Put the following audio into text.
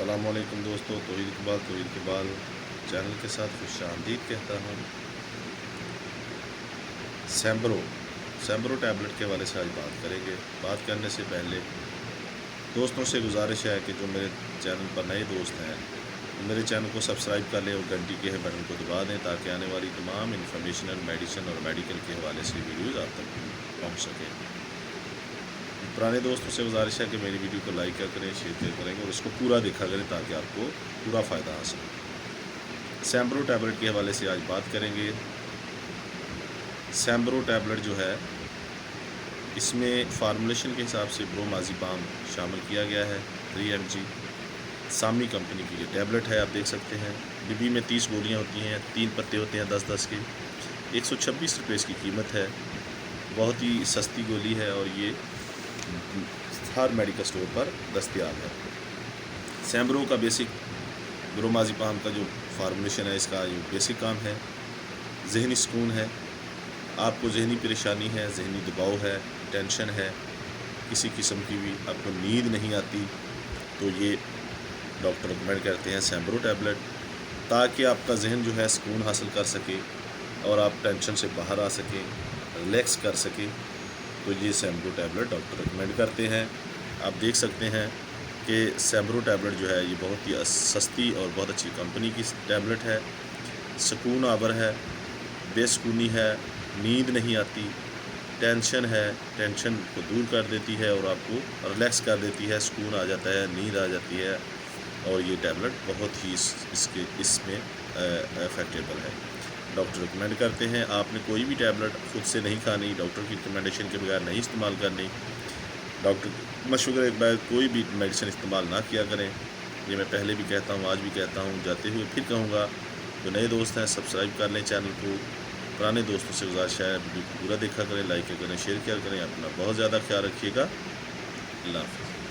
अस्सलाम वालेकुम दोस्तों, तौहीद इकबाल चैनल के साथ खुश आमदीद कहता हूँ। सैम्ब्रो टैबलेट के हवाले से आज बात करेंगे। बात करने से पहले दोस्तों से गुजारिश है कि जो मेरे चैनल पर नए दोस्त हैं मेरे चैनल को सब्सक्राइब कर लें और घंटी के बटन को दबा दें ताकि आने वाली तमाम इंफॉर्मेशनल मेडिसिन और मेडिकल के हवाले से वीडियोज़ आप तक पहुँच सकें। पुराने दोस्तों से गुजारिश है कि मेरी वीडियो को लाइक करें, शेयर करेंगे और इसको पूरा देखा करें ताकि आपको पूरा फ़ायदा हासिल हो। सैम्ब्रो टैबलेट के हवाले से आज बात करेंगे। सैम्ब्रो टैबलेट जो है इसमें फार्मूलेशन के हिसाब से ब्रोमाज़ेपाम शामिल किया गया है। 3 mg सामी कंपनी की ये टैबलेट है। आप देख सकते हैं डिब्बी में 30 गोलियाँ होती हैं, 3 पत्ते होते हैं 10-10 के। 126 रुपये इसकी कीमत है। बहुत ही सस्ती गोली है और ये हर मेडिकल स्टोर पर दस्तयाब है। सैम्ब्रो का बेसिक ब्रोमाज़ेपाम का जो फार्मूलेशन है, इसका जो बेसिक काम है जहनी सुकून है। आपको जहनी परेशानी है, जहनी दबाव है, टेंशन है, किसी किस्म की भी आपको नींद नहीं आती, तो ये डॉक्टर रिकमेंड करते हैं सैम्ब्रो टैबलेट, ताकि आपका जहन जो है सुकून हासिल कर सके और आप टेंशन से बाहर आ सकें, रिलैक्स कर सकें। तो ये सैम्ब्रो टैबलेट डॉक्टर रिकमेंड करते हैं। आप देख सकते हैं कि सैम्ब्रो टैबलेट जो है ये बहुत ही सस्ती और बहुत अच्छी कंपनी की टैबलेट है। सुकून आवर है, बेसुकूनी है, नींद नहीं आती, टेंशन है, टेंशन को दूर कर देती है और आपको रिलैक्स कर देती है, सुकून आ जाता है, नींद आ जाती है। और ये टैबलेट बहुत ही इसमें इफ़ेक्टेबल है। डॉक्टर रिकमेंड करते हैं। आपने कोई भी टैबलेट खुद से नहीं खानी, डॉक्टर की रिकमेंडेशन के बगैर नहीं इस्तेमाल करनी। डॉक्टर मशवरे के बाद कोई भी मेडिसिन इस्तेमाल ना किया करें। ये मैं पहले भी कहता हूँ, आज भी कहता हूँ, जाते हुए फिर कहूँगा। जो नए दोस्त हैं सब्सक्राइब कर लें चैनल को। पुराने दोस्तों से गुजारिश है वीडियो को पूरा देखा करें, लाइक करें, शेयर किया करें। अपना बहुत ज़्यादा ख्याल रखिएगा। अल्लाह हाफ़िज़।